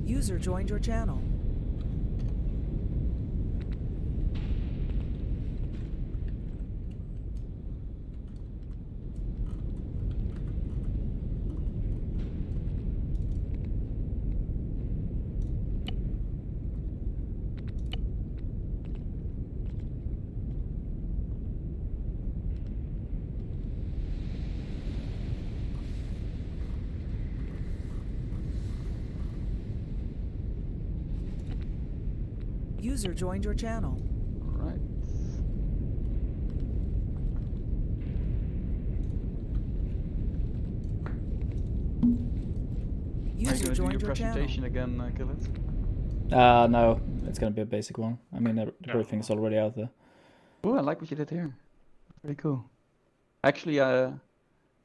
User joined your channel. User joined your channel. Alright. Are you User gonna do joined your your channel. presentation again, Killett? No, it's gonna be a basic one. I mean, everything's already out there. Oh, I like what you did here. Very cool. Actually,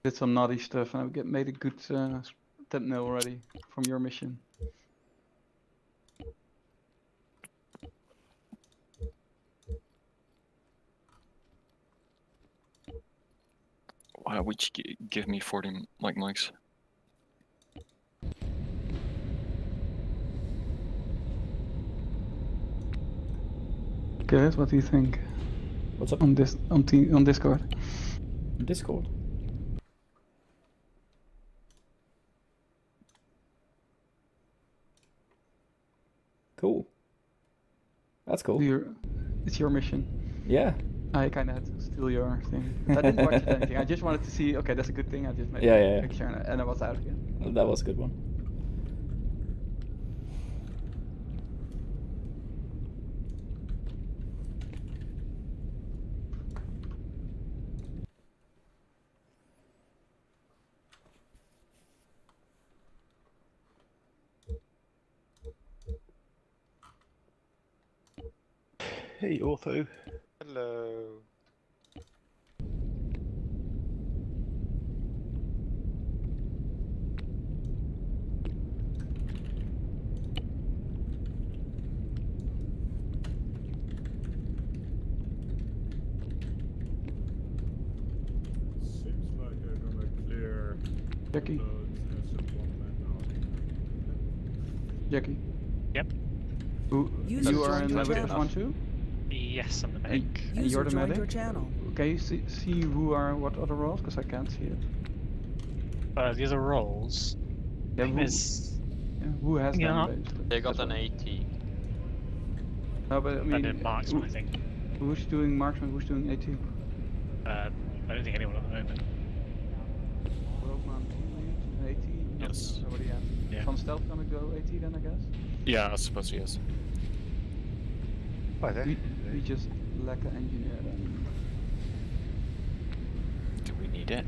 did some naughty stuff and I made a good thumbnail already from your mission. Why would you give me 40 mics? Killett, what do you think What's up on this on Discord? Discord? Cool. That's cool. It's your mission. Yeah. I kind of had to steal your thing. I didn't watch it or anything. I just wanted to see. Okay, that's a good thing. I just made a picture and I was out again. That was a good one. Hey, Ortho. Hello. Seems like they're gonna clear Jackie. loads as a one-man army. Jackie. Yep. User You are joined in your Witness channel. 1 2? Yes, I'm the medic. And you're User the joined medic? your channel. Can you see who are what other roles? Because I can't see it. The other roles Yeah, who has Yeah. them basically? They got That's an all. AT. No, but I mean, and then marksman, I think. who's doing marksman? Who's doing AT? I don't think anyone at the moment. Roadman team lead, AT. Yes. Nobody has. Yeah. Van Stealth gonna go AT then, I guess. Yeah, I suppose he is. Hi there. We just lack an engineer then. Do we need it?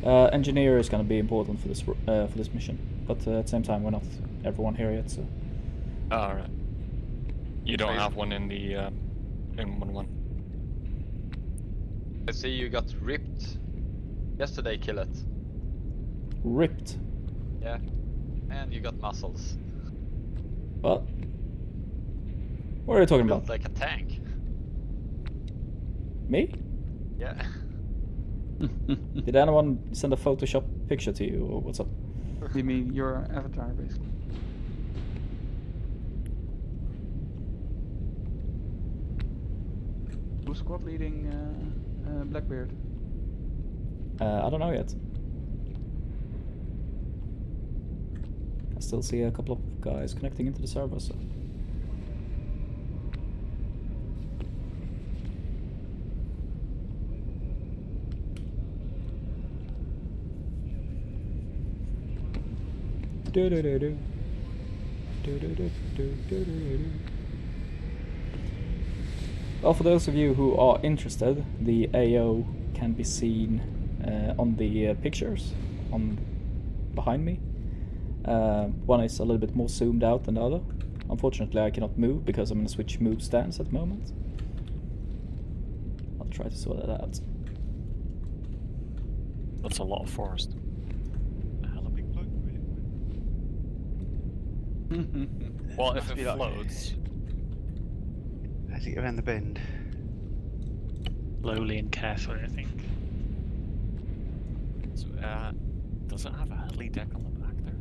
Engineer is gonna be important for this mission, but at the same time, we're not everyone here yet, so. Oh, alright. You don't have one in the in 1-1. I see you got ripped yesterday, Killett. Ripped. Yeah. And you got muscles. What? What are you talking Built about? like a tank. Me? Yeah. Did anyone send a Photoshop picture to you, or what's up? You mean your avatar basically? Who's squad leading Blackbeard? I don't know yet. I still see a couple of guys connecting into the server, so. Do-do-do-do. Do-do-do-do-do-do-do. Well, for those of you who are interested, the AO can be seen on the pictures on behind me. One is a little bit more zoomed out than the other. Unfortunately, I cannot move because I'm in a switch move stance at the moment. I'll try to sort that out. That's a lot of forest. Well, if it floats. As you go around the bend. Slowly and carefully, I think. So, does it have a heli deck on the back there?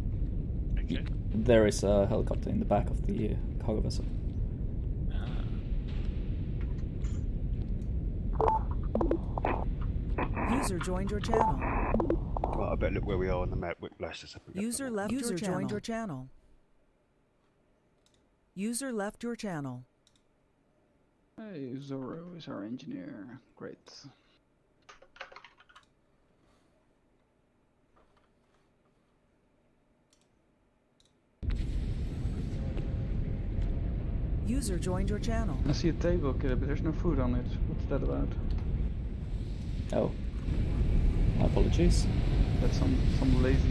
Okay. There is a helicopter in the back of the cargo vessel. User joined your channel. Right, I better look where we are on the map. Whiplash this up. and User up. left your channel. Joined your channel. User left your channel. Hey, Zorro is our engineer. Great. User joined your channel. I see a table, kid, but there's no food on it. What's that about? Oh. My apologies. That's some lazy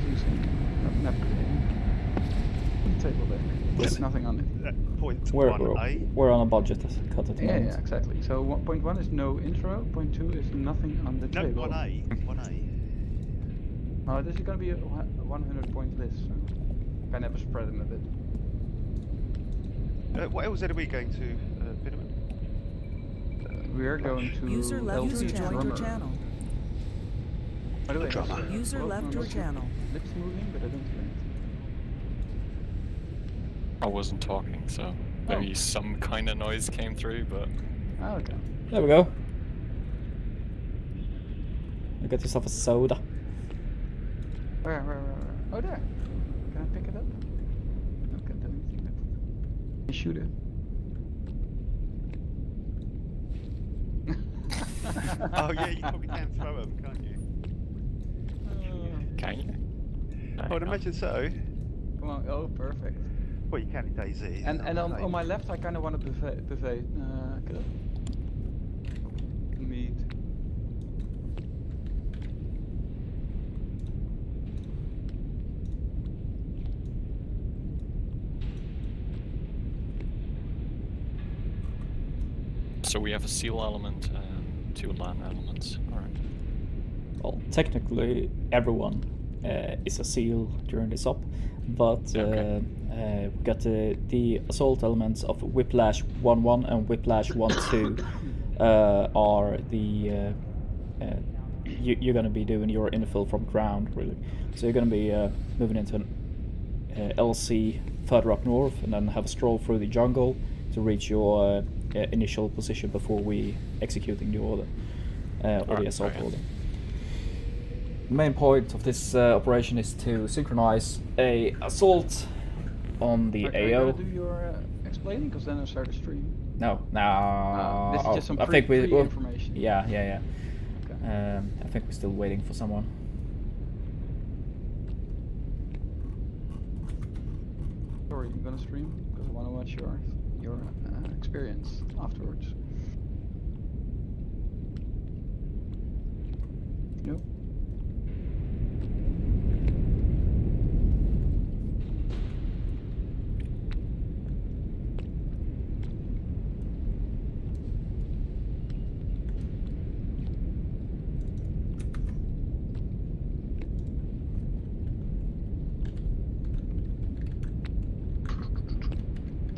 using napkin. Table there. There's nothing on it. Point We're 1A. we're on a budget cut at the Yeah, moment. yeah, exactly. So point 1 is no intro. Point 2 is nothing on the No, table. 1A. 1A. Oh, this is gonna be a 100 point list. So I never spread them a bit. What LZ are we going to, Binneman? We are going to User left LZ your joined your drummer. channel. By the way, Drummer. there's, User left your lots of channel. Lips moving, but I don't hear anything. I wasn't talking, so maybe some kind of noise came through, but Oh, okay. There we go. You got yourself a soda. Where? Oh, there. Can I pick it up? I can't do anything with it. You shoot it. Oh yeah, you probably can throw them, can't you? can you? No, I would no. imagine so. Come on. Oh, perfect. Well, you can in DayZ. And on my left, I kind of want a buffet. Could I? Meat. So we have a seal element and 2 land elements. Alright. Well, technically everyone is a seal during this op, but Okay. we got the assault elements of Whiplash 1-1 and Whiplash 1-2 are the you're gonna be doing your infill from ground, really. So you're gonna be moving into an LC further up north, and then have a stroll through the jungle to reach your initial position before we executing the order or the Alright, assault okay. order. The main point of this operation is to synchronize a assault on the Are you AO. gonna do your explaining? Because then I'll start the stream. No, This is just some I think we. pre-information. Yeah. Okay. I think we're still waiting for someone. Sorry, you're gonna stream? Because I want to watch your experience afterwards. No?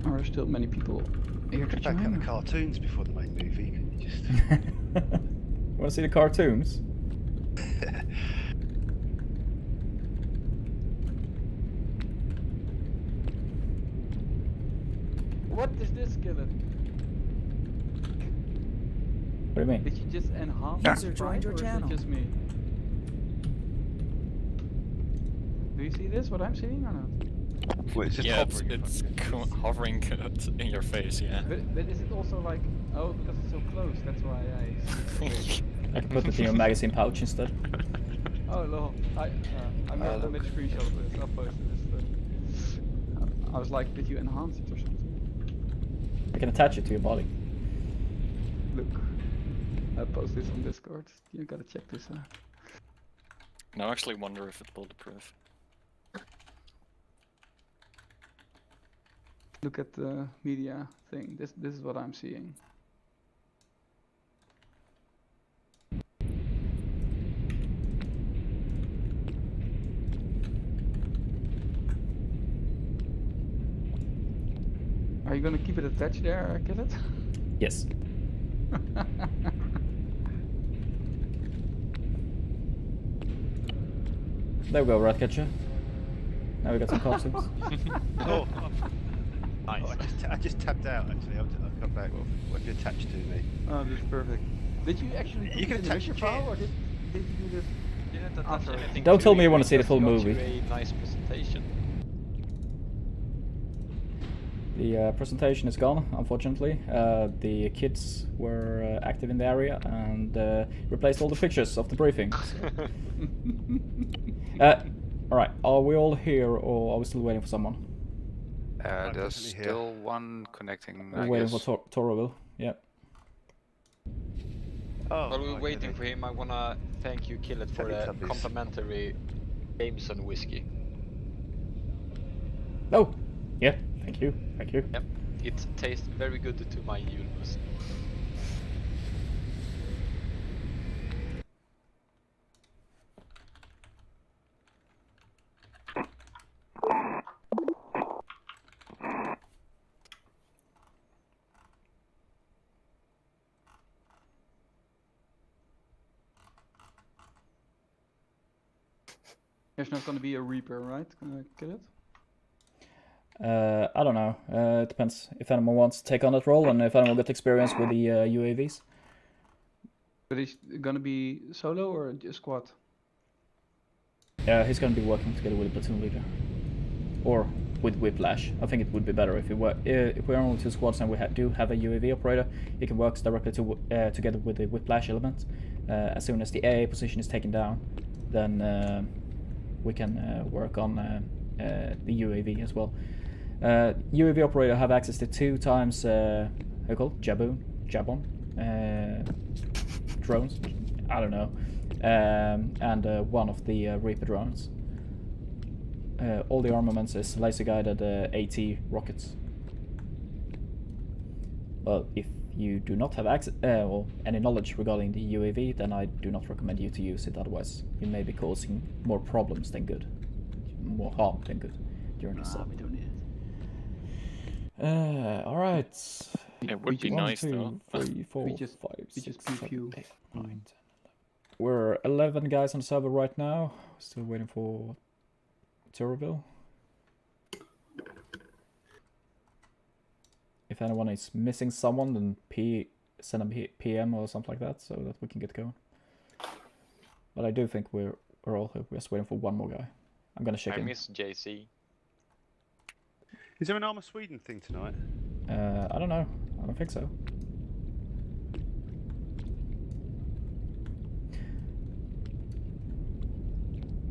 Are there still many people here to Back out join? the cartoons before the main movie. Can you just... You want to see the cartoons? What is this, skeleton? What do you mean? Did you just enhance User the joined sprite, your or is it channel. just me? Do you see this? What I'm seeing or not? Well, it's just Yeah, hovering. it's hovering in your face, yeah. But is it also like, oh, because it's so close, that's why I... I can put it in your magazine pouch instead. Oh, lol. I made a screenshot of this. I'll post this. I was like, did you enhance it or something? I can attach it to your body. Look. I'll post this on Discord. You gotta check this out. No, I actually wonder if it's bulletproof. Look at the media thing. This is what I'm seeing. Are you gonna keep it attached there, Killet? Yes. There we go, Ratcatcher. Now we got some costumes. Oh, Nice. oh, I just tapped out actually. I'll come back. What you attached to me? Oh, that's perfect. Did you actually You put can it in the attach mission kit. file, or did you do this? Didn't attach After. anything Don't to tell me you it, wanna see the just full got movie. you a nice presentation. The presentation is gone, unfortunately. The kids were active in the area and replaced all the pictures of the briefing. Alright, are we all here or are we still waiting for someone? I'm There's definitely here. still one connecting, We're I waiting guess. for Toroville. Yep. Oh, While we're right, waiting okay. for him, I wanna thank you, Killet, for the Teletubbies. complimentary Jameson whiskey. Oh! Yeah, thank you. Thank you. Yep, it tastes very good to my Julmus. There's not gonna be a Reaper, right? Gonna kill it? I don't know. It depends if anyone wants to take on that role and if anyone got experience with the UAVs. But he's gonna be solo or a squad? Yeah, he's gonna be working together with a platoon leader. Or with Whiplash. I think it would be better if we're only 2 squads and we do have a UAV operator. He can work directly together with the Whiplash element. As soon as the AA position is taken down, then we can work on the UAV as well. UAV operator have access to 2 times how you call it? Jabon drones. I don't know, and one of the Reaper drones. All the armaments is laser guided AT rockets. Well, if you do not have access or any knowledge regarding the UAV, then I do not recommend you to use it. Otherwise, you may be causing more problems than good, more harm than good during this. We don't need it. All right. It would be 1, nice 2, though. 3, 4, we just 5, 6, pew 7, pew. 8, 9, 10, 11. We're 11 guys on the server right now. Still waiting for Toroville. If anyone is missing someone, then send them PM or something like that, so that we can get going. But I do think we're all here. We're just waiting for one more guy. I'm gonna check I in. miss JC. Is there an Armour Sweden thing tonight? I don't know. I don't think so.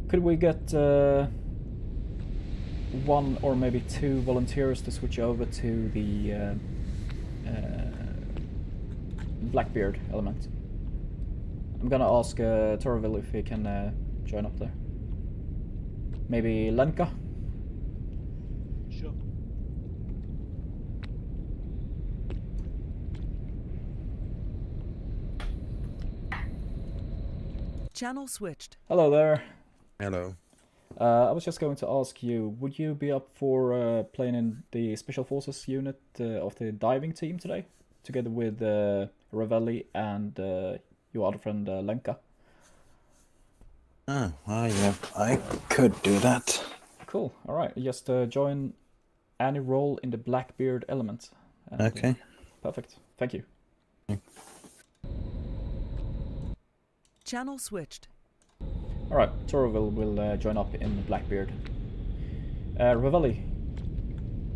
Could we get 1 or maybe 2 volunteers to switch over to the Blackbeard element? I'm gonna ask Toroville if he can join up there. Maybe Lenka? Sure. Channel switched. Hello there. Hello. I was just going to ask you, would you be up for playing in the Special Forces unit of the diving team today? Together with Ravelli and your other friend Lenka? Oh, yeah, I could do that. Cool, alright. Just join any role in the Blackbeard element. And, Okay. Perfect, thank you. Channel switched. Alright, Toroville will join up in the Blackbeard. Ravelli,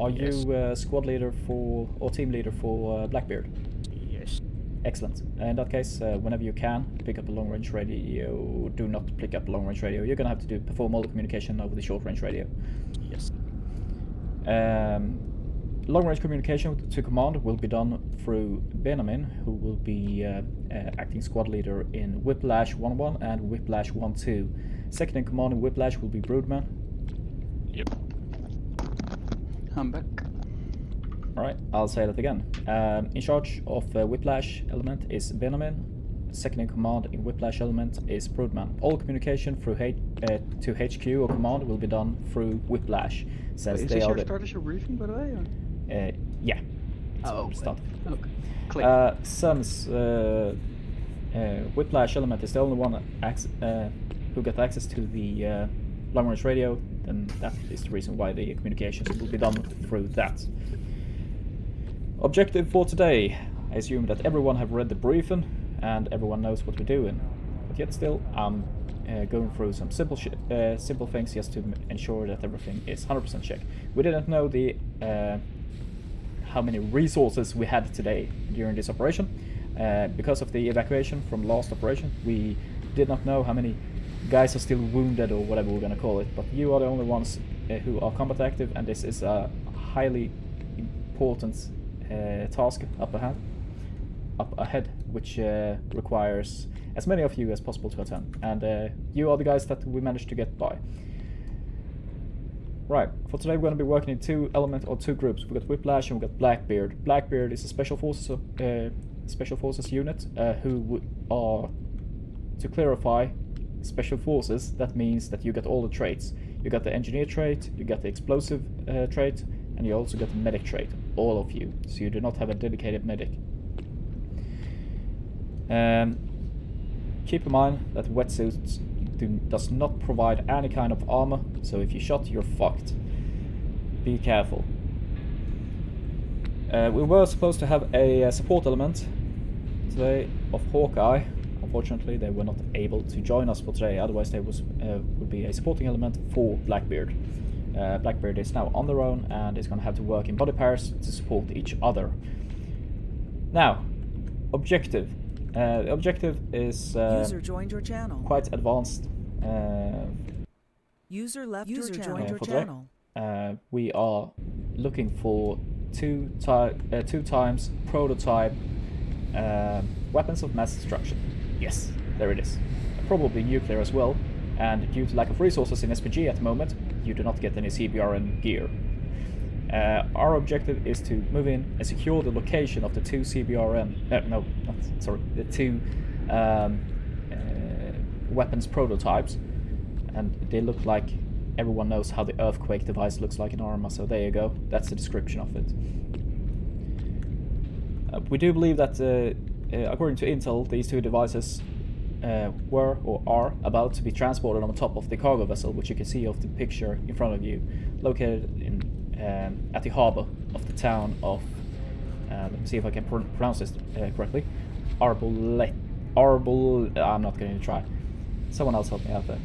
are you squad leader for, or team leader for Blackbeard? Yes. Excellent. In that case, whenever you can, pick up a long-range radio. Do not pick up a long-range radio. You're gonna have to perform all the communication over the short-range radio. Yes. Long-range communication to command will be done through Benjamin, who will be acting squad leader in Whiplash 1-1 and Whiplash 1-2. Second in command in Whiplash will be Broodman. Yep. I'm back. Alright, I'll say that again. In charge of Whiplash element is Benjamin. Second in command in Whiplash element is Broodman. All communication through to HQ or command will be done through Whiplash, since Is they this are your the... start as your briefing, by the way? Or? Yeah. Oh, okay. Start. Okay. Click. Since Whiplash element is the only one who got access to the long-range radio, then that is the reason why the communications will be done through that. Objective for today. I assume that everyone have read the briefing and everyone knows what we're doing. But yet still, I'm going through some simple things just to ensure that everything is 100% checked. We didn't know the how many resources we had today during this operation. Because of the evacuation from last operation, we did not know how many guys are still wounded or whatever we're gonna call it, but you are the only ones who are combat active, and this is a highly important task up ahead, which requires as many of you as possible to attend, and you are the guys that we managed to get by. Right, for today we're going to be working in two groups. We've got Whiplash and we've got Blackbeard. Blackbeard is a special forces unit who are, to clarify, special forces. That means that you get all the traits. You got the engineer trait, you got the explosive trait, and you also got the medic trait, all of you. So you do not have a dedicated medic. Keep in mind that wetsuits does not provide any kind of armor, so if you shot, you're fucked. Be careful. We were supposed to have a support element today of Hawkeye. Unfortunately, they were not able to join us for today, otherwise there would be a supporting element for Blackbeard. Blackbeard is now on their own and is going to have to work in body pairs to support each other. Now, objective. The objective is User joined your channel. quite advanced. User left your joined your for today. channel. We are looking for two times prototype weapons of mass destruction. Yes, there it is. Probably nuclear as well, and due to lack of resources in SPG at the moment, you do not get any CBRN gear. Our objective is to move in and secure the location of the two the two weapons prototypes, and they look like everyone knows how the earthquake device looks like in Arma, so there you go, that's the description of it. We do believe that according to Intel, these two devices were or are about to be transported on top of the cargo vessel, which you can see of the picture in front of you, located in at the harbor of the town of let me see if I can pronounce this correctly. I'm not going to try. Someone else help me out there.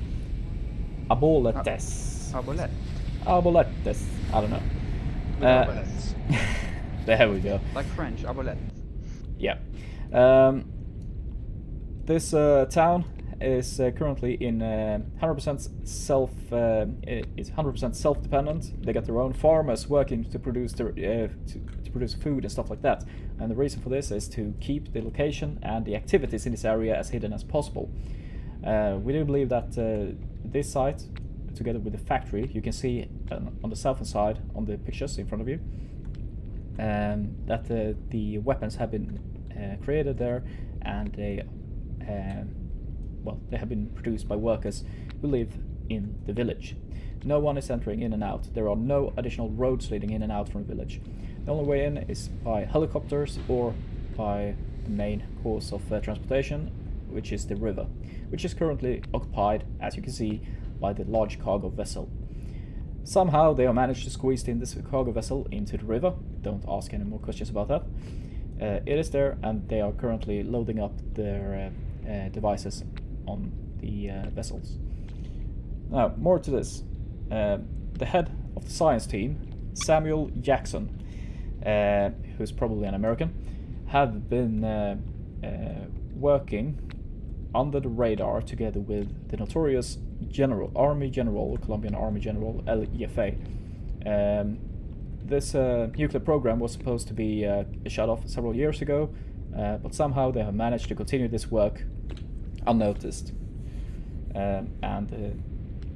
Arboletes. Arboletes. I don't know. There we go. Like French, arbalete. Yeah. This town is currently in 100% self-dependent. They got their own farmers working to produce to produce food and stuff like that. And the reason for this is to keep the location and the activities in this area as hidden as possible. We do believe that this site, together with the factory, you can see on the southern side on the pictures in front of you, that the weapons have been created there, and they have been produced by workers who live in the village. No one is entering in and out. There are no additional roads leading in and out from the village. The only way in is by helicopters or by the main course of transportation, which is the river, which is currently occupied, as you can see, by the large cargo vessel. Somehow they have managed to squeeze in this cargo vessel into the river. Don't ask any more questions about that. It is there, and they are currently loading up their devices on the vessels. Now, more to this. The head of the science team, Samuel Jackson, who's probably an American, have been working under the radar together with the notorious Colombian Army General, El Jefe. This nuclear program was supposed to be shut off several years ago, but somehow they have managed to continue this work unnoticed. And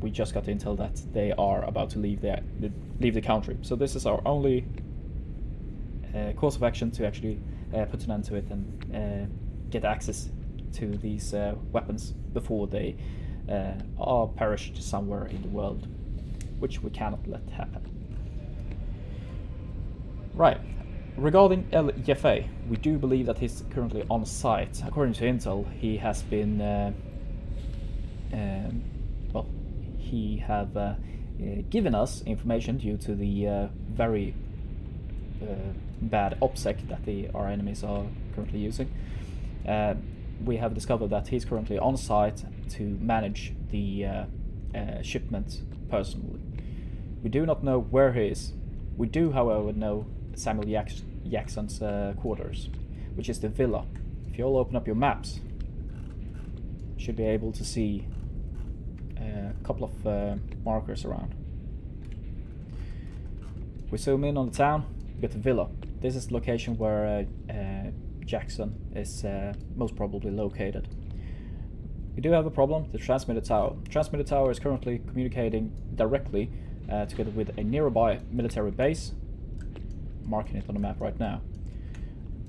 we just got intel that they are about to leave the country. So this is our only course of action to actually put an end to it and get access to these weapons before they are perished somewhere in the world, which we cannot let happen. Right. Regarding El Jefe, we do believe that he's currently on site. According to Intel, he has been given us information due to the very bad OPSEC that our enemies are currently using. We have discovered that he's currently on site to manage the shipment personally. We do not know where he is. We do, however, know Samuel Jackson's quarters, which is the villa. If you all open up your maps, you should be able to see a couple of markers around. We zoom in on the town, we get the villa. This is the location where Jackson is most probably located. We do have a problem, the transmitter tower. The transmitter tower is currently communicating directly together with a nearby military base, marking it on the map right now,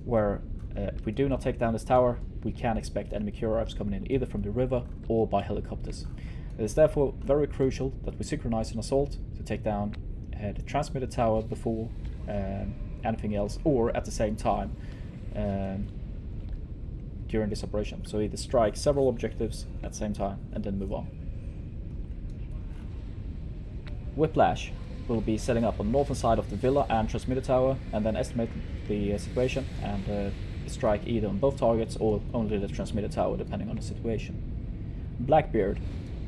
where if we do not take down this tower, we can expect enemy QRFs coming in either from the river or by helicopters. It is therefore very crucial that we synchronize an assault to take down the transmitter tower before anything else, or at the same time during this operation. So either strike several objectives at the same time and then move on. Whiplash will be setting up on the northern side of the villa and transmitter tower, and then estimate the situation and strike either on both targets or only the transmitter tower, depending on the situation. Blackbeard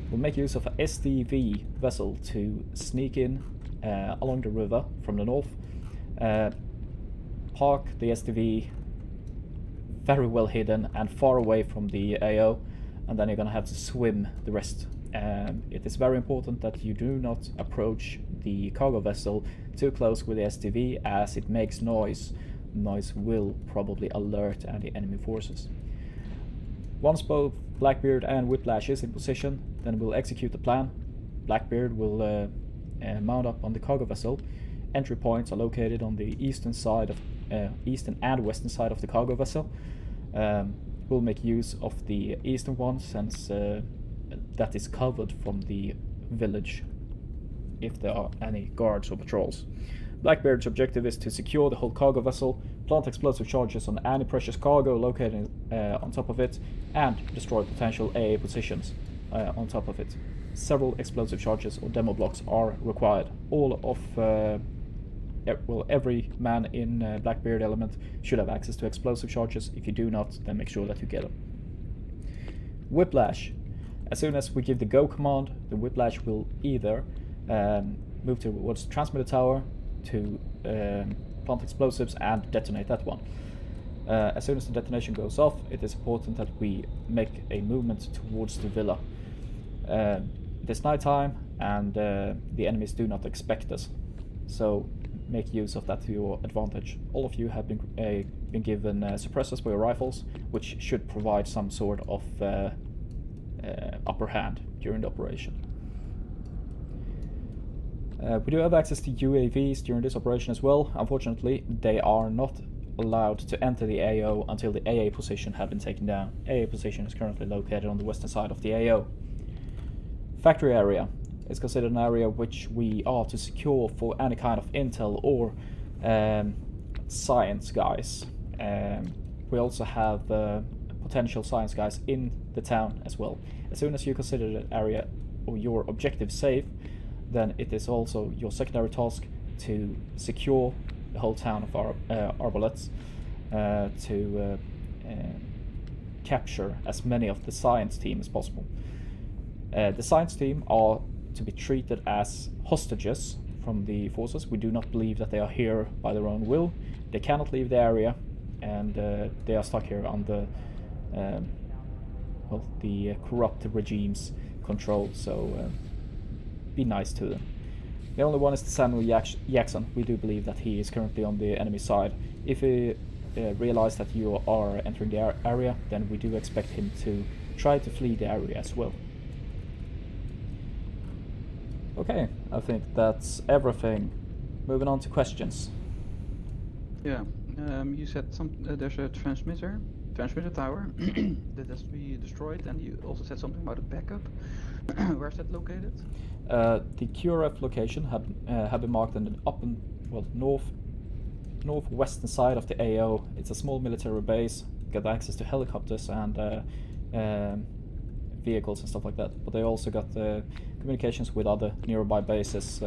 will make use of a SDV vessel to sneak in along the river from the north, park the SDV very well hidden and far away from the AO, and then you're gonna have to swim the rest. It is very important that you do not approach the cargo vessel too close with the SDV, as it makes noise. Noise will probably alert any enemy forces. Once both Blackbeard and Whiplash is in position, then we'll execute the plan. Blackbeard will mount up on the cargo vessel. Entry points are located on the eastern and western side of the cargo vessel. We'll make use of the eastern one, since that is covered from the village if there are any guards or patrols. Blackbeard's objective is to secure the whole cargo vessel, plant explosive charges on any precious cargo located on top of it, and destroy potential AA positions on top of it. Several explosive charges or demo blocks are required. All of every man in Blackbeard element should have access to explosive charges. If you do not, then make sure that you get them. Whiplash. As soon as we give the go command, the Whiplash will either move towards the transmitter tower to plant explosives and detonate that one. As soon as the detonation goes off, it is important that we make a movement towards the villa. It is nighttime and the enemies do not expect us, so make use of that to your advantage. All of you have been given suppressors for your rifles, which should provide some sort of upper hand during the operation. We do have access to UAVs during this operation as well. Unfortunately, they are not allowed to enter the AO until the AA position have been taken down. AA position is currently located on the western side of the AO. Factory area is considered an area which we are to secure for any kind of intel or science guys. We also have potential science guys in the town as well. As soon as you consider the area or your objective safe, then it is also your secondary task to secure the whole town of Arbalets, to capture as many of the science team as possible. The science team are to be treated as hostages from the forces. We do not believe that they are here by their own will. They cannot leave the area, and they are stuck here under the corrupt regime's control, so be nice to them. The only one is the Samuel Jackson. We do believe that he is currently on the enemy side. If we realize that you are entering the area, then we do expect him to try to flee the area as well. Okay, I think that's everything. Moving on to questions. Yeah, you said there's a transmitter tower that has to be destroyed, and you also said something about a backup. Where's that located? The QRF location have been marked in the northwestern side of the AO. It's a small military base. Get access to helicopters and vehicles and stuff like that. But they also got communications with other nearby bases.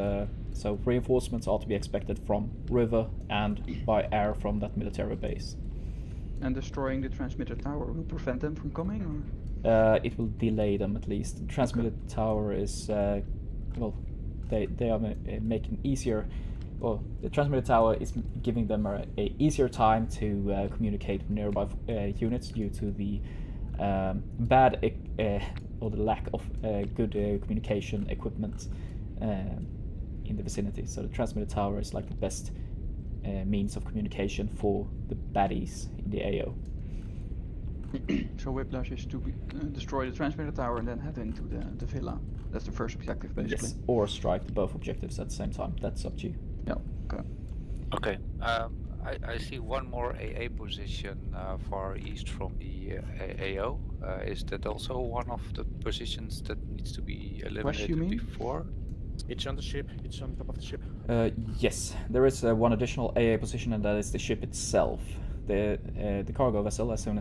So reinforcements are to be expected from river and by air from that military base. And destroying the transmitter tower will prevent them from coming, or? It will delay them at least. The transmitter tower is well, they are making easier. Well, the transmitter tower is giving them a easier time to communicate with nearby units due to the bad or the lack of good communication equipment in the vicinity. So the transmitter tower is like the best means of communication for the baddies in the AO. So Whiplash is to destroy the transmitter tower and then head into the villa. That's the first objective, basically. Yes, or strike both objectives at the same time. That's up to you. Yeah. Okay. Okay. I see one more AA position far east from the AO. Is that also one of the positions that needs to be eliminated you mean? before? It's on the ship. It's on top of the ship. Yes, there is one additional AA position, and that is the ship itself. The cargo vessel. As long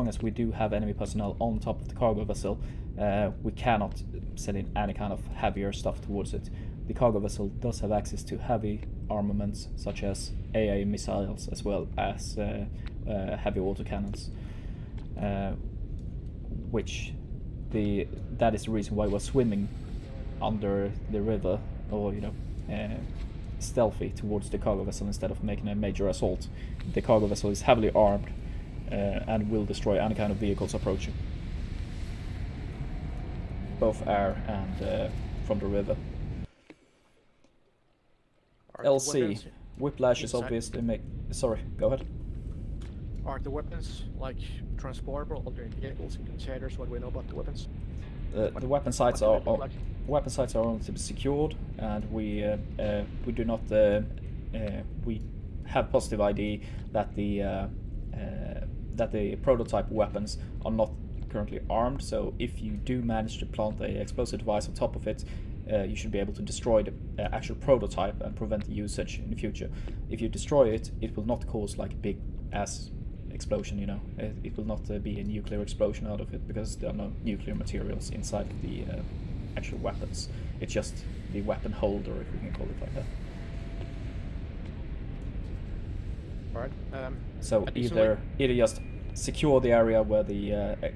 as we do have enemy personnel on top of the cargo vessel, we cannot send in any kind of heavier stuff towards it. The cargo vessel does have access to heavy armaments such as AA missiles as well as heavy autocannons, that is the reason why we're swimming under the river, or stealthy towards the cargo vessel instead of making a major assault. The cargo vessel is heavily armed and will destroy any kind of vehicles approaching, both air and from the river. Are the LC, weapons Whiplash is inside- obviously Sorry, go ahead. Are the weapons like transportable, alternate vehicles and containers? What do we know about the weapons? The weapon sites what are do they look like? weapon sites are only to be secured, and we do not we have positive ID that the prototype weapons are not currently armed. So if you do manage to plant a explosive device on top of it, you should be able to destroy the actual prototype and prevent the usage in the future. If you destroy it, it will not cause like a big ass explosion. It will not be a nuclear explosion out of it, because there are no nuclear materials inside the actual weapons. It's just the weapon holder, if we can call it like that. Alright. So additionally- either just secure the area where the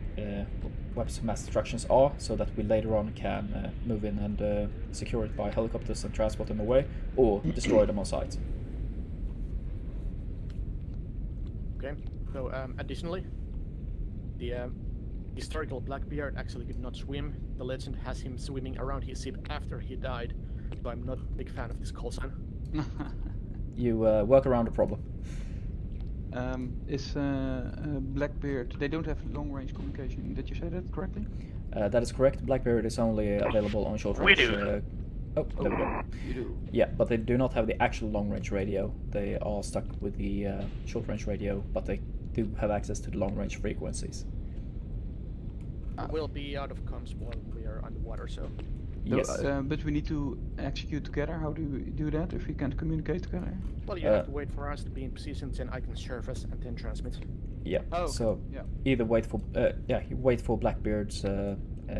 weapons of mass destructions are, so that we later on can move in and secure it by helicopters and transport them away, or destroy them on site. Okay. So additionally, the historical Blackbeard actually could not swim. The legend has him swimming around his ship after he died. So I'm not a big fan of this call sign. You work around the problem. Is Blackbeard? They don't have long-range communication. Did you say that correctly? That is correct. Blackbeard is only available on short range. We do. There we go. You do. Yeah, but they do not have the actual long-range radio. They are stuck with the short-range radio, but they do have access to the long-range frequencies. We'll be out of comms while we are underwater, so Yes. But we need to execute together. How do we do that if we can't communicate together? well, you have to wait for us to be in position, then I can surface and then transmit. Yeah. Oh, okay. So Yeah. either wait for Blackbeard's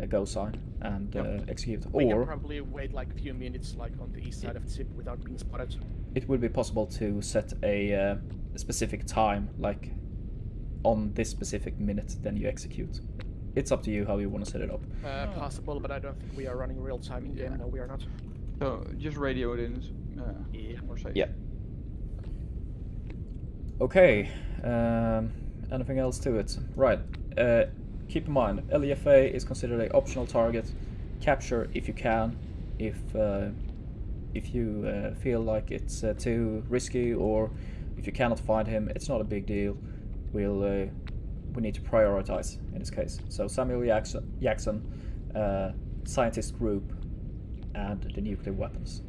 go sign and execute, We can or probably wait like a few minutes, like on the east side of the ship, without being spotted. it would be possible to set a specific time, like on this specific minute, then you execute. It's up to you how you want to set it up. Possible, but I don't think we are running real time in game. Yeah. No, we are not. So just radio it in. Yeah. More safe. Yeah. Okay. Anything else to it? Right. Keep in mind, LEFA is considered an optional target. Capture if you can. If you feel like it's too risky, or if you cannot find him, it's not a big deal. We need to prioritize in this case. So Samuel Jackson, scientist group, and the nuclear weapons.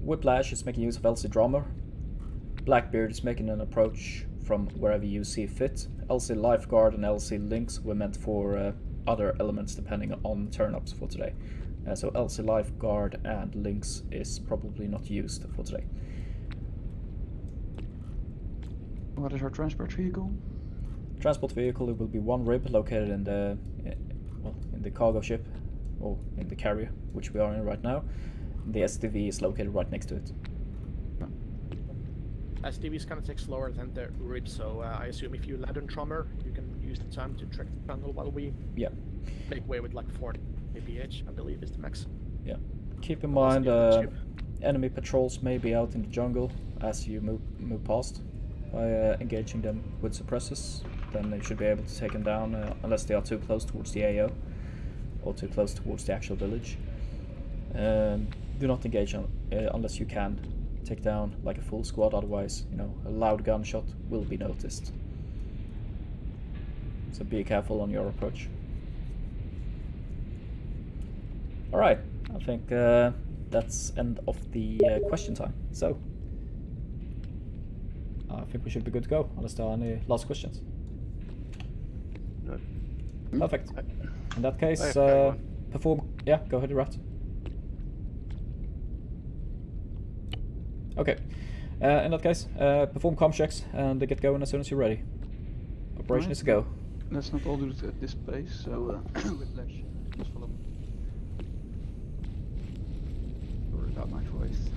Whiplash is making use of LC Drummer. Blackbeard is making an approach from wherever you see fit. LC Lifeguard and LC Lynx were meant for other elements depending on turn-ups for today. So LC Lifeguard and Lynx is probably not used for today. What is our transport vehicle? Transport vehicle, it will be one rib located in the in the cargo ship, or in the carrier, which we are in right now. The STV is located right next to it. STVs kind of take slower than the rib, so I assume if you land on Trommer, you can use the time to track the tunnel while we make way with like 40 kph, I believe is the max. Yeah. Keep in mind, enemy patrols may be out in the jungle as you move past. By engaging them with suppressors, then you should be able to take them down unless they are too close towards the AO or too close towards the actual village. Do not engage unless you can take down like a full squad, otherwise, you know, a loud gunshot will be noticed. So be careful on your approach. Alright, I think that's end of the question time. So, I think we should be good to go, unless there are any last questions. No. Perfect. In that case, perform... Yeah, go ahead, Rat. Okay. In that case, perform comm checks and get going as soon as you're ready. Operation is a go. Let's not all do it at this pace, so Whiplash, just follow me. Sorry about my voice.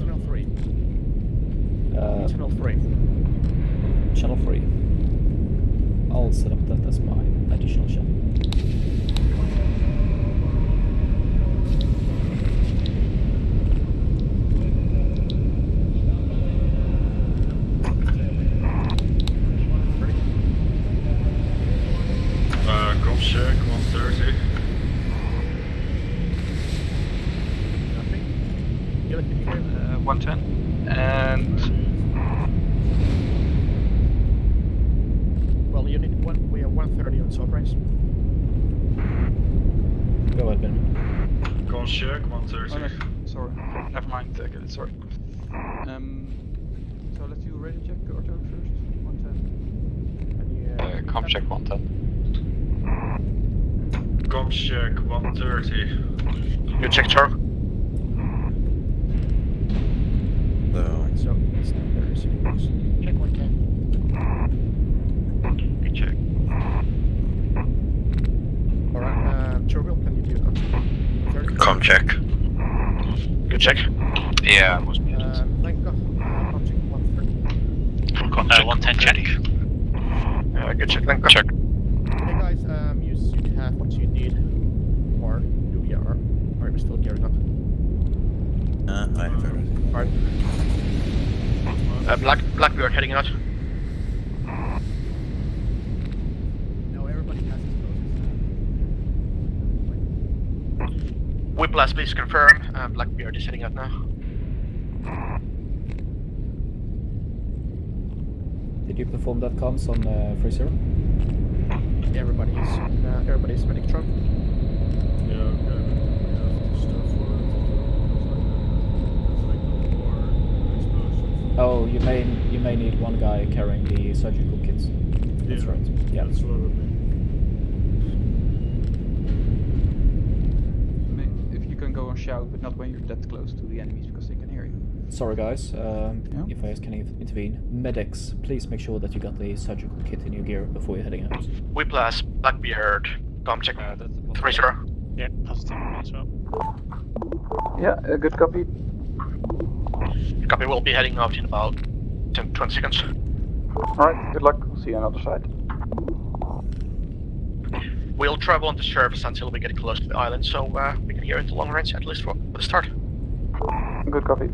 Channel 3. Channel 3. Channel 3. I'll set up that as my additional channel. Check 130. Nothing. Give it to me. 110. And Well, you need one. We have 130 on swap range. Go ahead, Ben. Go check 130. Oh, no, sorry, never mind. Okay, sorry. So let's do a radio check or first. 110. com check 110. Com check 130. You check Chark? No. So it's there is check 110. You check. Alright, Churbill, can you do a 30? Com check. You check? Yeah, I was muted. Lenka, com check 130. Com check 110 check. Good check, Lenka. Check. Hey guys, you should have what you need. Or do we are we still gearing up? I have everything. Alright. Blackbeard heading out. No, everybody has his process. Whiplash, please confirm. Blackbeard is heading out now. Did you perform that comms on 30? Everybody's medic truck. Yeah, okay. Oh, you may need one guy carrying the surgical kits. That's right. Yeah. That's what I would If you can go and shout, but not when you're that close to the enemies because they can hear you. Sorry guys, if I can intervene. Medics, please make sure that you got the surgical kit in your gear before you're heading out. Whiplash, Blackbeard, com check. 30. Yeah, positive as well. Yeah, good copy. Copy, we'll be heading out in about 10-20 seconds. Alright, good luck. We'll see you on the other side. We'll travel on the surface until we get close to the island, so we can hear it long range, at least for the start. Good copy.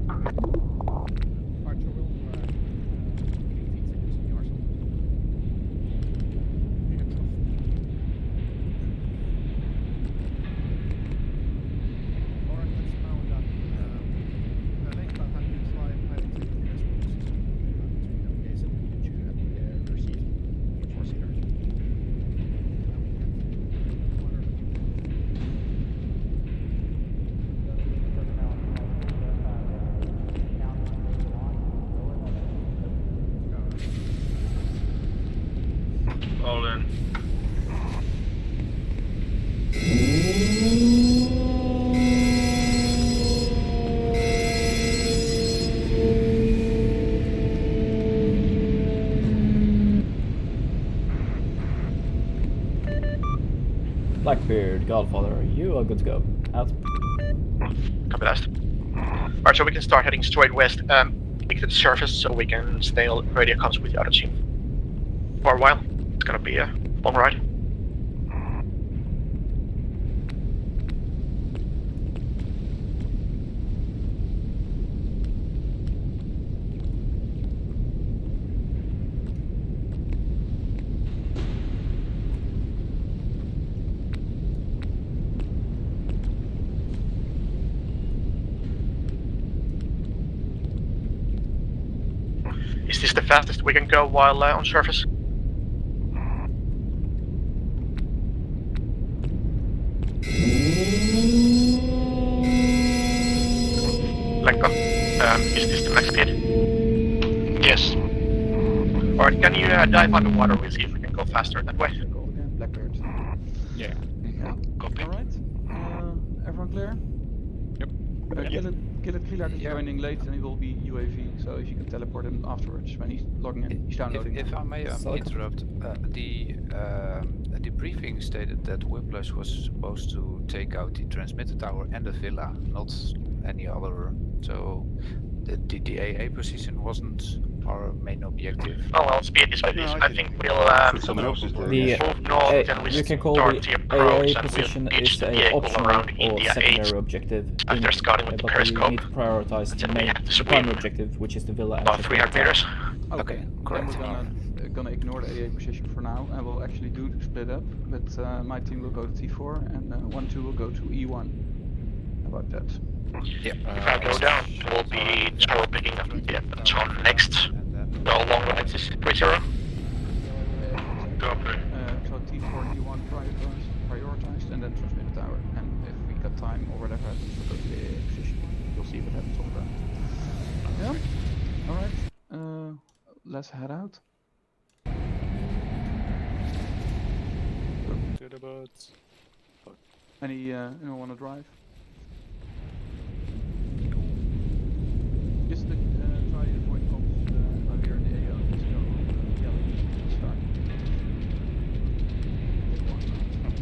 Blackbeard, Godfather, you are good to go. Out. Copy that. Alright, so we can start heading straight west. Take to the surface so we can stay on radio comms with the other team. For a while. It's gonna be a long ride. Is this the fastest we can go while on surface? Lenko, is this the max speed? Yes. Alright, can you dive underwater? We'll see if we can go faster that way. Go again, Blackbird. Yeah. Yeah. Copy. Alright. Everyone clear? Yep. Gillet Clear is Yeah. joining late and he will be UAV, so if you can teleport him afterwards when he's logging in, he's downloading. If I may Solid. interrupt, the briefing stated that Whiplash was supposed to take out the transmitter tower and the villa, not any other. So the AA position wasn't our main objective. Oh well, speed is what it is. No, I think we'll Someone else is doing The it. move north and we you can call start the the approach AA and position we'll pitch is the a vehicle optional around or India 8. secondary objective, After scouting with the but you periscope. need to prioritize And the then we main have to the swim primary objective, which is the villa. and about the 300 tower. meters. Okay, Then correct. we're gonna ignore the AA position for now, and we'll actually do the split up. But my team will go to T4, and 1-2 will go to E1. How about that? Yeah. If I go down, we'll be score picking up the on next. No long rides is 3-0. Copy. So T4 and E1 prioritized, and then transmit the tower. And if we got time or whatever happens, we'll go to the AA position. You'll see what happens on the ground. Yeah. All right. Let's head out. To the boats. Anyone want to drive? Just try to avoid comms while we're in the AO. Just go yellow. Start. Take one round.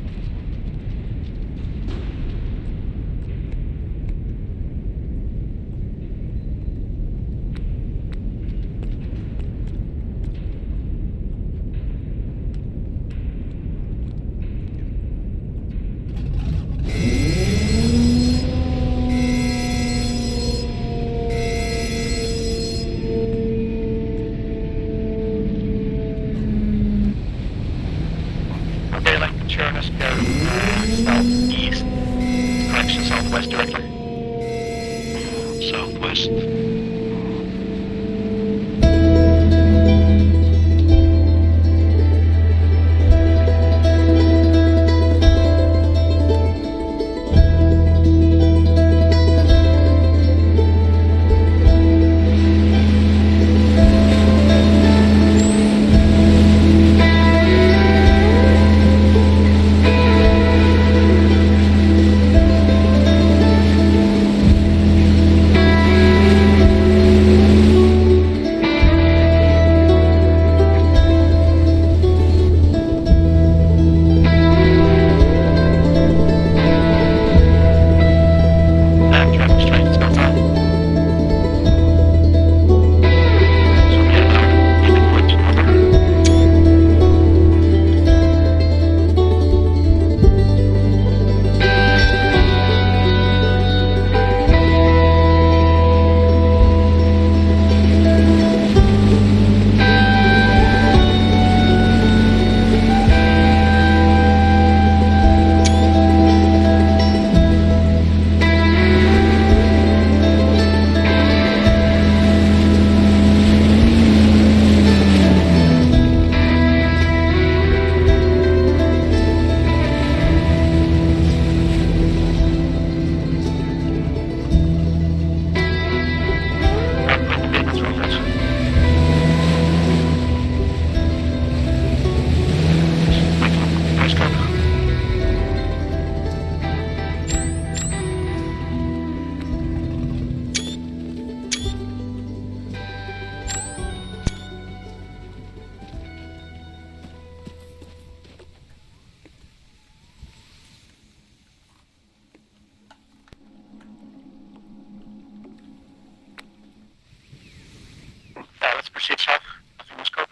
Let's proceed south. Nothing in scope.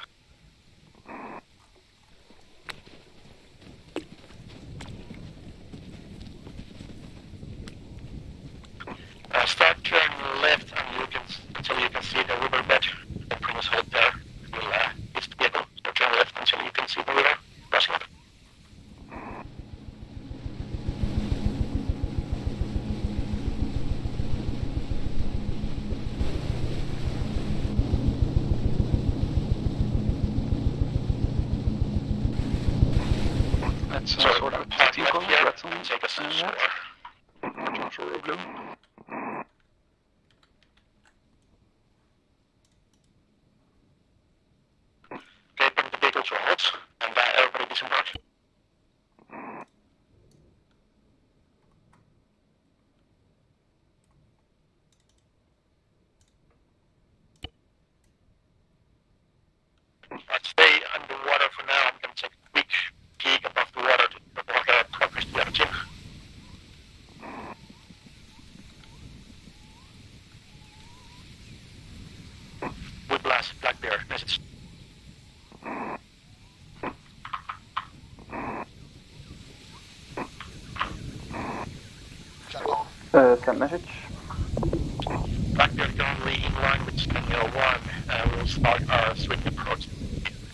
Start turning left until you can see the riverbed. Then bring us hold there. We'll use the vehicle. Start turning left until you can see the river crossing up. Let's So sort out park vehicle. left here Red on and take us to the red. shore. March on blue. Okay, bring the vehicle to a halt and everybody disembark. Let's stay underwater for now. I'm going to take a quick peek above the water to report progress to the other team. Whiplash, Blackbeard, message. Send message. Blackbeard currently in line with Scanner 1. We'll start our swing approach.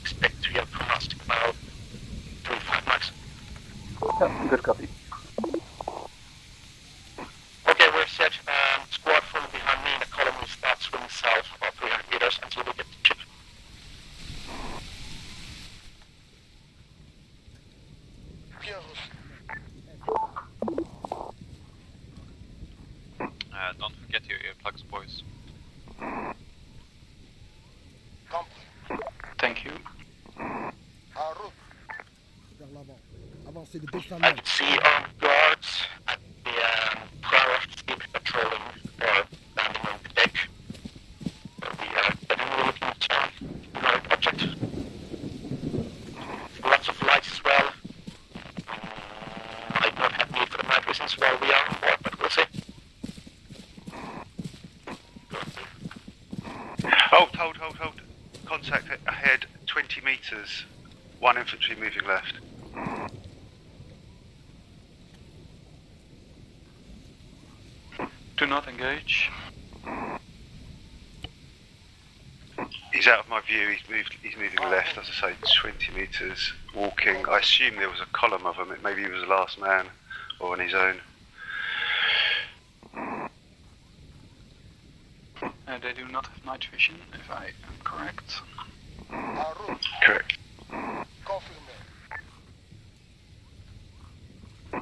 Expect to hear from us in about 3-5 max. Yeah, good copy. Okay, we're set. Squad from behind me in the column will start swimming south about 300 meters until we get to ship. Don't forget your earplugs, boys. Thank you. I can see armed guards at the prow of the ship patrolling or landing on the deck. Where we are definitely looking at another object. Lots of lights as well. Might not have need for the night visions while we are on board, but we'll see. Hold. Contact ahead 20 meters. One infantry moving left. Do not engage. He's out of my view. He's moving left, as I say, 20 meters. Walking. I assume there was a column of them. Maybe he was the last man, or on his own. They do not have night vision, if I am correct. Correct.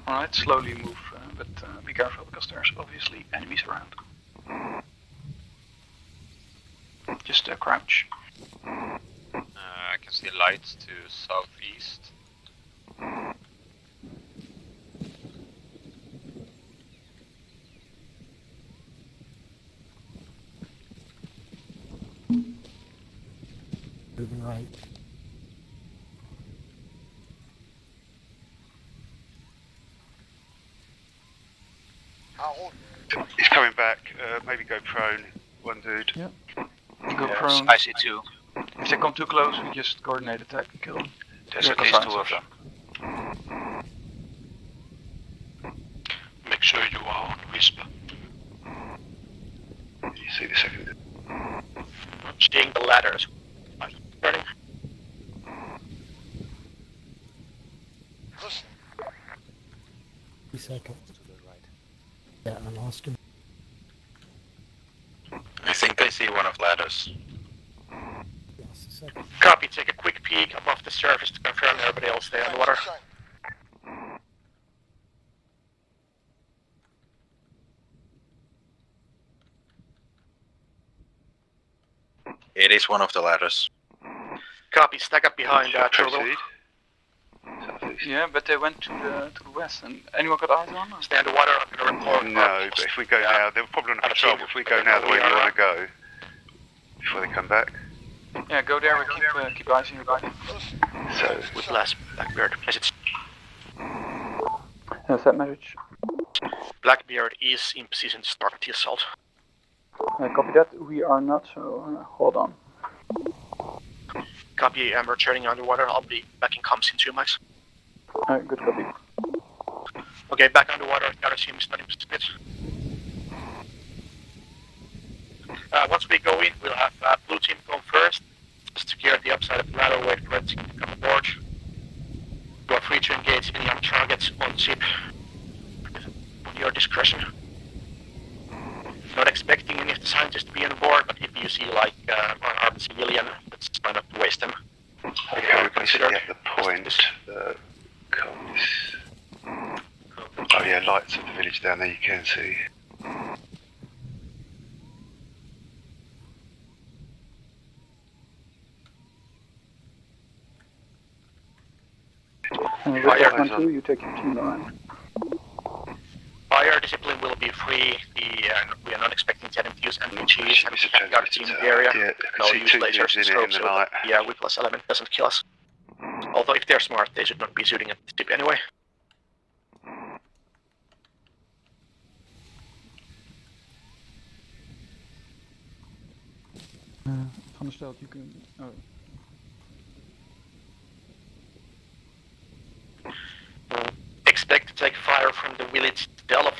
Alright, slowly move, but be careful because there's obviously enemies around. Just crouch. I can see lights to southeast. Moving right. He's coming back. Maybe go prone. One dude. Yeah. Go prone. I see two. If they come too close, we just coordinate attack and kill them. There's at least two of them. Make sure you are on whisper. You see the second dude. Seeing the ladders. Ready? Seconds. Yeah, I lost him. I think I see one of ladders. Lost a second. Copy, take a quick peek above the surface to confirm everybody else stay on the water. It is one of the ladders. Copy, stack up behind Turtle. Proceed. Southeast. Yeah, but they went to the west. And anyone got eyes on? Or? Stay underwater, I'm gonna report. No, but if we go now, they're probably on patrol. But if we go now the way we want to go, before they come back. Yeah, go there. We keep eyes on your back. So. Whiplash, Blackbeard, message. Set message. Blackbeard is in position to start the assault. Copy that. We are not. So hold on. Copy, I'm returning underwater. I'll be back in comms in 2 mics. Alright, good copy. Okay, back underwater. The other team is starting to split. Once we go in, we'll have blue team go first. Just secure the upside of the ladder, wait for red team to come aboard. You are free to engage any young targets on ship at your discretion. Not expecting any of the scientists to be on board, but if you see like an armed civilian, it's try not to waste them. Okay, we're basically at the point. Oh yeah, lights of the village down there you can see. Fire, you take your team line. Fire discipline will be free. We are not expecting them to use MPGs and we have the other team in the area. Yeah, No, I can use see 2 lasers units and in it in scopes, the night. yeah, we plus element doesn't kill us. Although if they're smart, they should not be shooting at the ship anyway. Van der Stelt, you can... Oh. Expect to take fire from the village itself.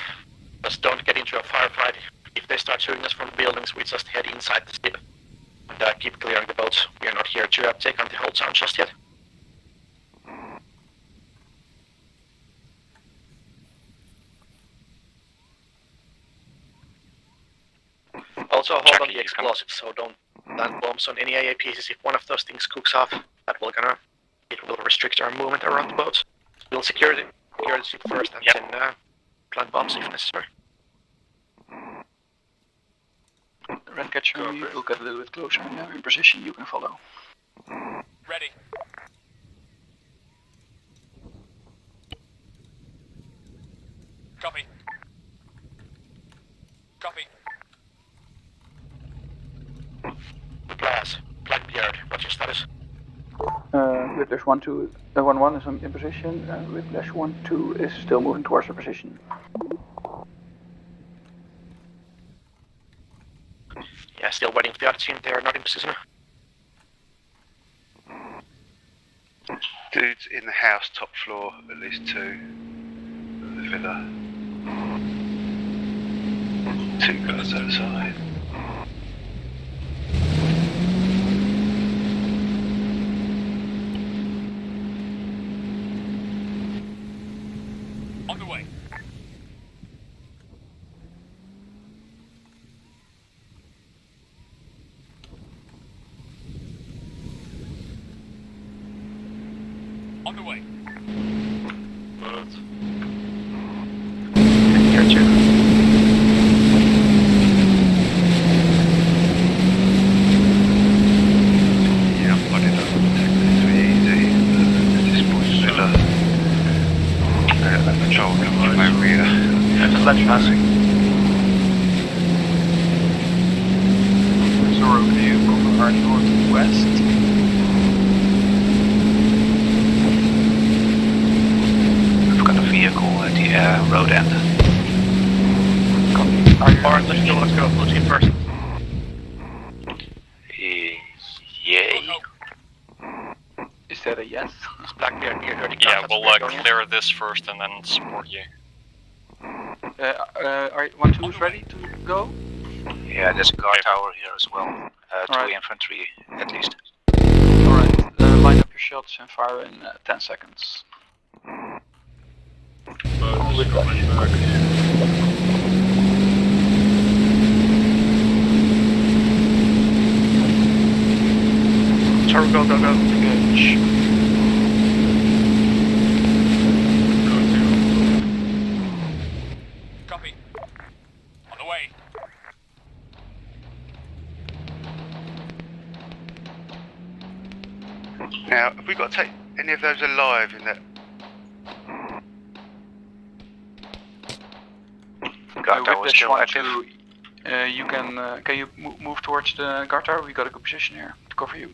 Just don't get into a firefight. If they start shooting us from the buildings, we just head inside the ship. And keep clearing the boats. We are not here to take on the whole town just yet. Also hold on the explosives, so don't land bombs on any AAPs. If one of those things cooks off, it will restrict our movement around the boats. We'll secure the ship first and then plant bombs if necessary. Redcatcher, you will get a little bit closer. Now in position, you can follow. Ready. Copy. Copy. Blackbeard, what's your status? Whiplash 1-1 is in position. Whiplash 1-2 is still moving towards the position. Yeah, still waiting for the other team. They are not in position. Dudes in the house, top floor, at least 2 of the villa. 2 guys outside. On the way. On the way. Here too. Yeah, I'm bloody done. Take this easy. This boy's villa. That patrol coming from over here. Yeah, just let you pass. Zoro view from our northwest. We've got a vehicle at the road end. Alright, let's go. Blue team first. Yay. Is that a yes? It's Blackbeard, you heard the Yeah, guns, we'll that's where clear this first and then support you. Are 1-2 is ready to go? Yeah, there's a guard tower here as well. 2 Alright. infantry at least. Alright, line up your shots and fire in 10 seconds. With that. Sorry, go. Engage. Copy. On the way. Now, have we got to take any of those alive in that? Guard tower is still active. You can you move towards the guard tower? We got a good position here to cover you.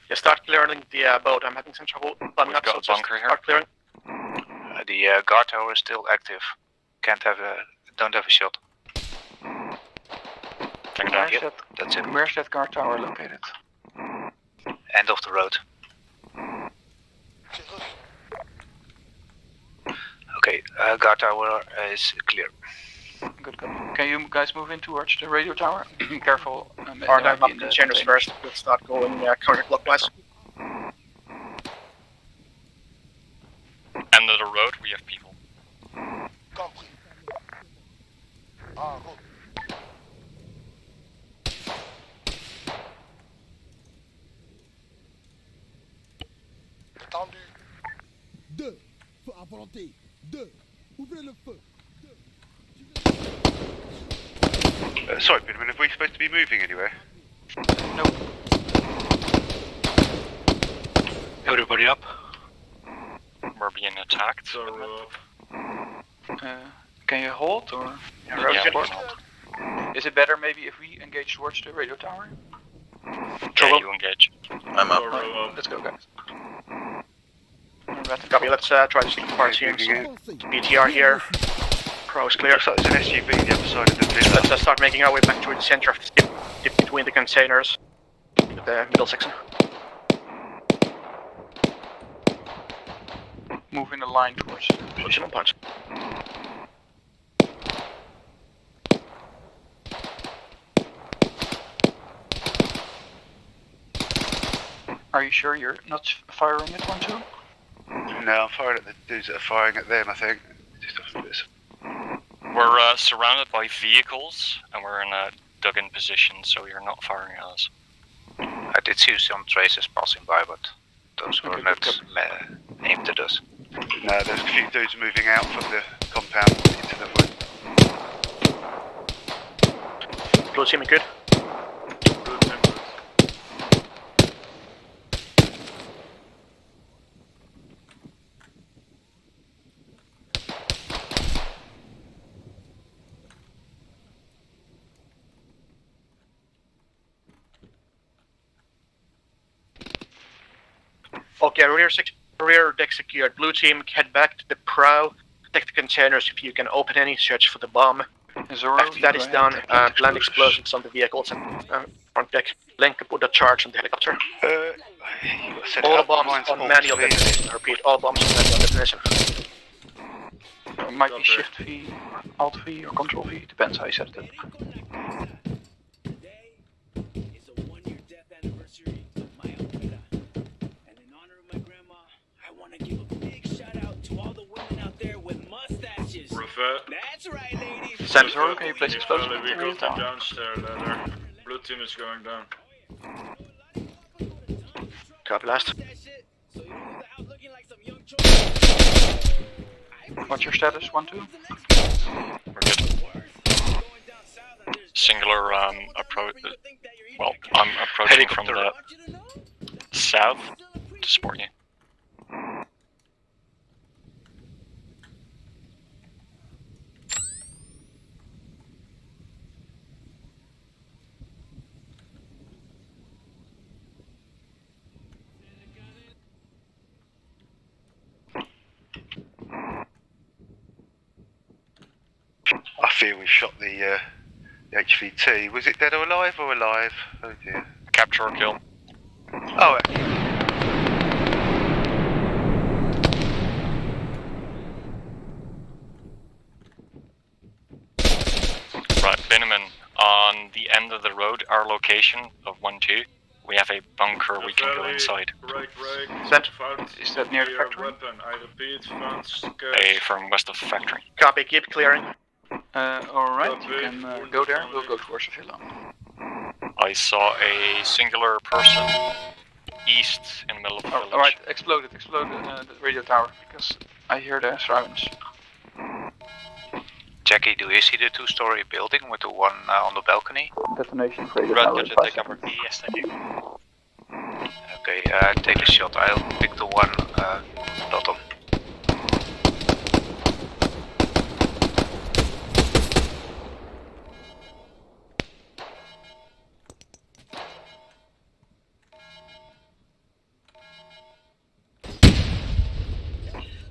Yeah, start clearing the boat. I'm having some trouble climbing up, got so a just bunker here. start clearing. The guard tower is still active. Don't have a shot. Check it out. Where's Yep, that's it. Where's that guard tower located? End of the road. Okay, guard tower is clear. Good, good. Can you guys move in towards the radio tower? Careful. Are there not containers first? We'll start going counterclockwise. End of the road, we have people. Deux, feu à volonté. Deux, ouvrez le feu. Sorry, Pinman, are we supposed to be moving anywhere? Nope. Everybody up? We're being attacked. Can you hold or? Yeah, we can hold. Is it better maybe if we engage towards the radio tower? Yeah, you engage. I'm up. Let's go, guys. Copy, let's try to stick apart here. BTR here. Pro is clear. Looks like there's an SUV the other side of the villa. Let's start making our way back to the center of the dip between the containers. The middle section. Move in a line towards Push and punch. Are you sure you're not firing at one too? No, I'm firing at the dudes that are firing at them, I think. Just off this. We're surrounded by vehicles, and we're in a dug-in position, so you're not firing at us. I did see some traces passing by, but those were not aimed at us. No, there's a few dudes moving out from the compound into the wood. Blue team, good. Okay, rear deck secured. Blue team, head back to the prow. Protect the containers if you can open any. Search for the bomb. After that is done, land explosions on the vehicles and front deck. Link put the charge on the helicopter. All bombs on manual detonation. Repeat, all bombs on manual detonation. It might be Shift V, Alt V, or Control V. Depends how you set it up. That's right, ladies. Sam Zoro, can you place explosives on the radio tower? Downstairs ladder. Blue team is going down. Copy last. What's your status? 1-2? We're good. Singular approach. Well, I'm approaching from the south to support you. I feel we shot the HVT. Was it dead or alive or alive? Oh dear. Capture or kill. Oh, Right, Binneman, on the end of the road, our location of 1-2, we have a bunker we can go inside. Is that near the factory? Weapon. I repeat, From west of the factory. Copy, keep clearing. Alright, you can go there. We'll go towards the villa. I saw a singular person east in the middle of the village. Alright, explode the radio tower, because I hear the sirens. Jackie, do you see the two-story building with the one on the balcony? Detonation of radio Red, tower. could you take cover? Yes, thank you. Okay, take a shot. I'll pick the one bottom.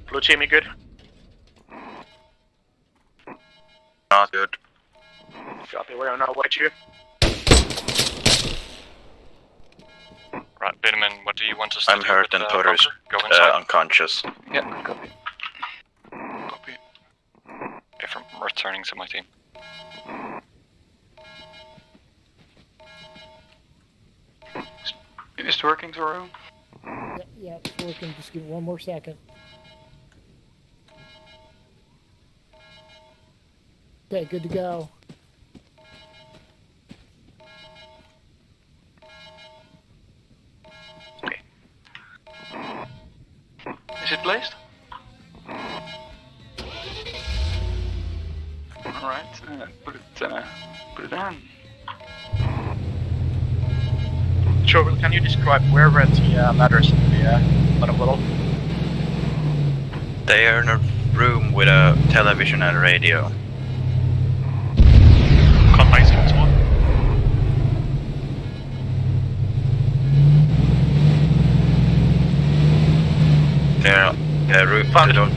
Blue team, you good? Not good. Copy, we're on our way to you. Right, Binneman, what do you want us to I'm do hurt with and the Potter's bunker? Go inside. unconscious. Yeah, good copy. Copy. If I'm returning to my team. Is it working, Zoro? Yeah, it's working. Just give it one more second. Okay, good to go. Is it placed? Alright, put it on. Sure, well, can you describe where were the ladders in the bottom level? They are in a room with a television and a radio. Contact this one. They're roof. They don't